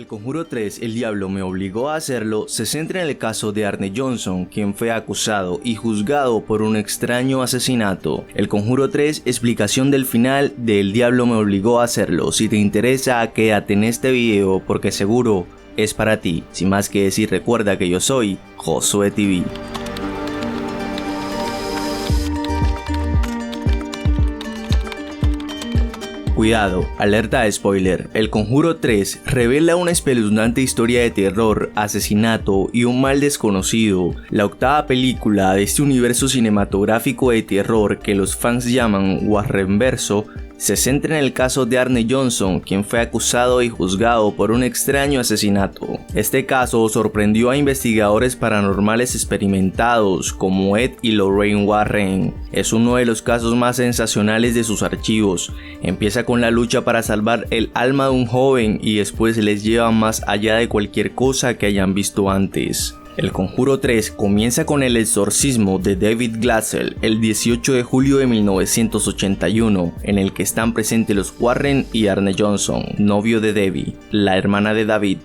El Conjuro 3, El Diablo me obligó a hacerlo, se centra en el caso de Arne Johnson, quien fue acusado y juzgado por un extraño asesinato. El Conjuro 3, explicación del final de El Diablo me obligó a hacerlo. Si te interesa, quédate en este video porque seguro es para ti. Sin más que decir, recuerda que yo soy Josué TV. Cuidado, alerta de spoiler. El Conjuro 3 revela una espeluznante historia de terror, asesinato y un mal desconocido. La octava película de este universo cinematográfico de terror que los fans llaman Warrenverso se centra en el caso de Arne Johnson, quien fue acusado y juzgado por un extraño asesinato. Este caso sorprendió a investigadores paranormales experimentados como Ed y Lorraine Warren. Es uno de los casos más sensacionales de sus archivos. Empieza con la lucha para salvar el alma de un joven y después les lleva más allá de cualquier cosa que hayan visto antes. El Conjuro 3 comienza con el exorcismo de David Glatzel el 18 de julio de 1981, en el que están presentes los Warren y Arne Johnson, novio de Debbie, la hermana de David.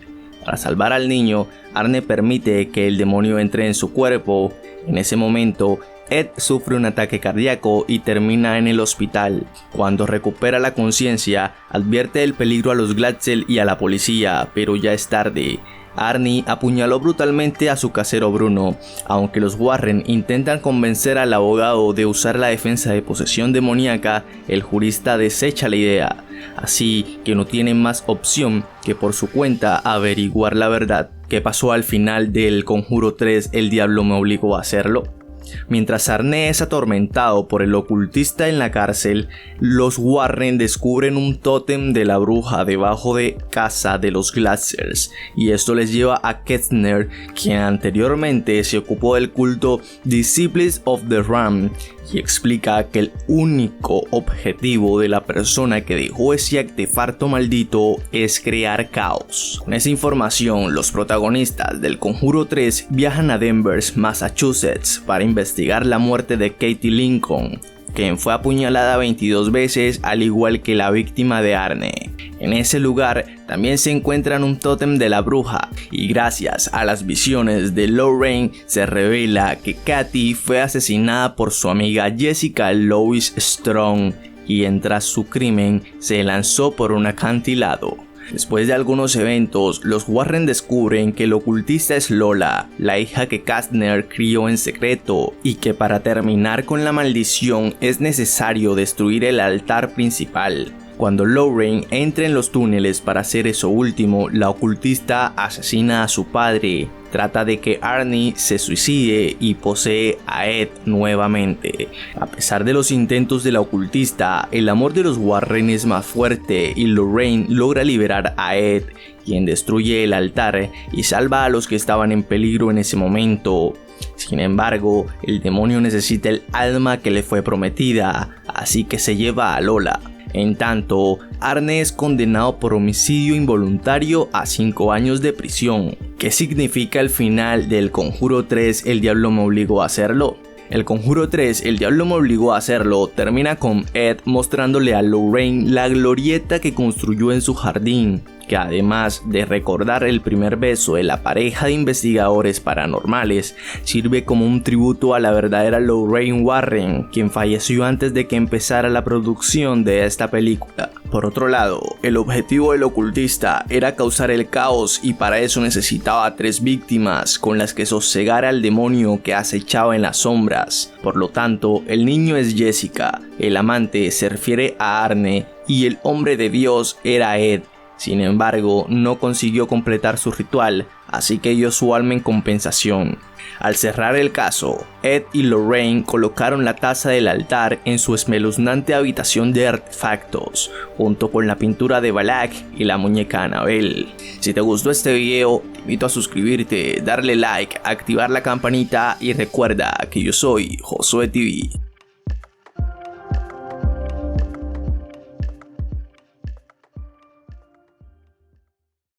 Para salvar al niño, Arne permite que el demonio entre en su cuerpo. En ese momento, Ed sufre un ataque cardíaco y termina en el hospital. Cuando recupera la conciencia, advierte del peligro a los Glatzel y a la policía, pero ya es tarde. Arne apuñaló brutalmente a su casero Bruno. Aunque los Warren intentan convencer al abogado de usar la defensa de posesión demoníaca, el jurista desecha la idea, así que no tienen más opción que por su cuenta averiguar la verdad. ¿Qué pasó al final del Conjuro 3? El Diablo me obligó a hacerlo. Mientras Arne es atormentado por el ocultista en la cárcel, los Warren descubren un tótem de la bruja debajo de casa de los Glatzers, y esto les lleva a Ketzner, quien anteriormente se ocupó del culto Disciples of the Ram, y explica que el único objetivo de la persona que dejó ese artefacto maldito es crear caos. Con esa información, los protagonistas del Conjuro 3 viajan a Denver, Massachusetts, para investigar la muerte de Katie Lincoln, quien fue apuñalada 22 veces al igual que la víctima de Arne. En ese lugar también se encuentran un tótem de la bruja, y gracias a las visiones de Lorraine se revela que Katie fue asesinada por su amiga Jessica Louise Strong, quien tras su crimen se lanzó por un acantilado. Después de algunos eventos, los Warren descubren que el ocultista es Lola, la hija que Ketzner crió en secreto, y que para terminar con la maldición es necesario destruir el altar principal. Cuando Lorraine entra en los túneles para hacer eso último, la ocultista asesina a su padre, trata de que Arne se suicide y posee a Ed nuevamente. A pesar de los intentos de la ocultista, el amor de los Warren es más fuerte y Lorraine logra liberar a Ed, quien destruye el altar y salva a los que estaban en peligro en ese momento. Sin embargo, el demonio necesita el alma que le fue prometida, así que se lleva a Lola. En tanto, Arne es condenado por homicidio involuntario a 5 años de prisión. ¿Qué significa el final del Conjuro 3? El Diablo me obligó a hacerlo. El Conjuro 3, El Diablo me obligó a hacerlo, termina con Ed mostrándole a Lorraine la glorieta que construyó en su jardín, que además de recordar el primer beso de la pareja de investigadores paranormales, sirve como un tributo a la verdadera Lorraine Warren, quien falleció antes de que empezara la producción de esta película. Por otro lado, el objetivo del ocultista era causar el caos, y para eso necesitaba 3 víctimas con las que sosegara al demonio que acechaba en las sombras. Por lo tanto, el niño es Jessica, el amante se refiere a Arne y el hombre de Dios era Ed. Sin embargo, no consiguió completar su ritual, así que dio su alma en compensación. Al cerrar el caso, Ed y Lorraine colocaron la taza del altar en su espeluznante habitación de artefactos, junto con la pintura de Balak y la muñeca Annabelle. Si te gustó este video, te invito a suscribirte, darle like, activar la campanita y recuerda que yo soy Josué TV.